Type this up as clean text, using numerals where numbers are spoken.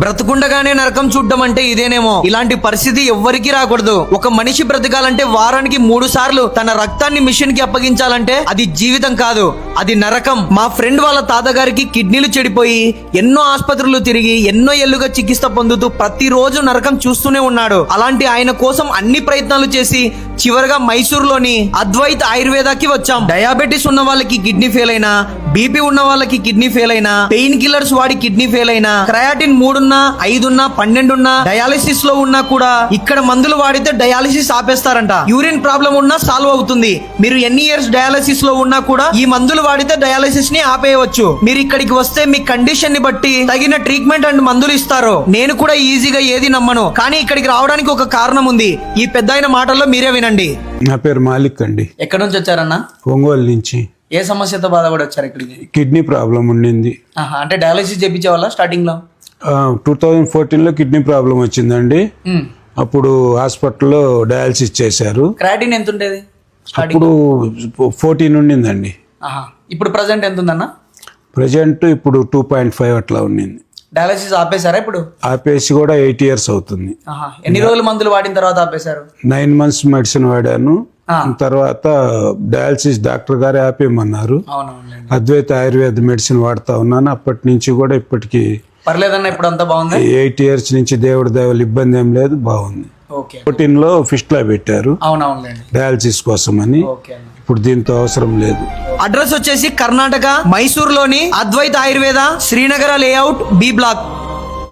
బ్రతుకుండగానే నరకం చూడడం అంటే ఇదేనేమో. ఇలాంటి పరిస్థితి ఎవ్వరికీ రాకూడదు. ఒక మనిషి బ్రతకాలంటే వారానికి 3 సార్లు తన రక్తాన్ని మిషన్ కి అప్పగించాలంటే అది జీవితం కాదు, అది నరకం. మా ఫ్రెండ్ వాళ్ళ తాతగారికి కిడ్నీలు చెడిపోయి ఎన్నో ఆసుపత్రులు తిరిగి ఎన్నో ఏళ్లుగా చికిత్స పొందుతూ ప్రతిరోజు నరకం చూస్తూనే ఉన్నాడు. అలాంటి ఆయన కోసం అన్ని ప్రయత్నాలు చేసి చివరిగా మైసూరులోని అద్వైత్ ఆయుర్వేదాకి వచ్చాం. డయాబెటిస్ ఉన్న వాళ్ళకి కిడ్నీ ఫెయిల్ అయినా, బీపీ ఉన్న వాళ్ళకి కిడ్నీ ఫెయిల్ అయినా, పెయిన్ కిల్లర్స్ వాడి కిడ్నీ ఫెయిల్ అయినా, క్రయాటిన్ 3 ఉన్నా 5 ఉన్నా 12 ఉన్నా, డయాలిసిస్ లో ఉన్నా కూడా ఇక్కడ మందులు వాడితే డయాలిసిస్ ఆపేస్తారంట. యూరిన్ ప్రాబ్లం ఉన్నా సాల్వ్ అవుతుంది. మీరు ఎన్ని ఇయర్స్ డయాలిసిస్ లో ఉన్నా కూడా ఈ మందులు వాడితే డయాలిసిస్ ని ఆపేయవచ్చు. మీరు ఇక్కడికి వస్తే మీ కండిషన్ ని బట్టి తగిన ట్రీట్మెంట్ అండ్ మందులు ఇస్తారు. నేను కూడా ఈజీగా ఏది నమ్మను, కానీ ఇక్కడికి రావడానికి ఒక కారణం ఉంది. ఈ పెద్దాయన మాటల్లో మీరే వినండి. నా పేరు మాలిక్ అండి. ఎక్కడి నుంచి వచ్చారన్నా? ఒంగోలు నుంచి. ఏ సమస్యతో బాధపడి వచ్చారు ఇక్కడికి? కిడ్నీ ప్రాబ్లం ఉండింది. అంటే డయాలిసిస్ చేయించే వాళ్ళ స్టార్టింగ్ లో 2014లో కిడ్నీ ప్రాబ్లం వచ్చిందండి. అప్పుడు హాస్పిటల్లో డయాలసిస్ చేశారు. క్రాటిన్ ఎంత ఉండేది? అప్పుడు 14 ఉండిందండి. ఇప్పుడు ప్రజెంట్ ఎంత ఉందన్న? ప్రజెంట్ ఇప్పుడు 2.5 అట్లా ఉండింది. డయాలసిస్ ఆపేశారా? ఇప్పుడు ఆపేసి కూడా 8 years అవుతుంది. ఎన్ని రోజులు మందులు వాడిన తర్వాత ఆపేశారు? 9 months మెడిసిన్ వాడాను. తర్వాత డయాలసిస్ డాక్టర్ గారే ఆపేయమన్నారు. అద్వైత ఆయుర్వేద మెడిసిన్ వాడుతా ఉన్నాను. అప్పటి నుంచి కూడా ఇప్పటికి పర్లేదన్న, ఇప్పుడు అంతా బాగుంది. 8 years నుంచి దేవుడి దయవల్ల ఇబ్బంది ఏం లేదు, బాగుంది. 14లో ఫిస్టులా పెట్టారు డయాలసిస్ కోసం అని. ఇప్పుడు దీంతో అవసరం లేదు. అడ్రస్ వచ్చేసి కర్ణాటక మైసూరులోని Advait Ayurveda, Srinagara layout, B black.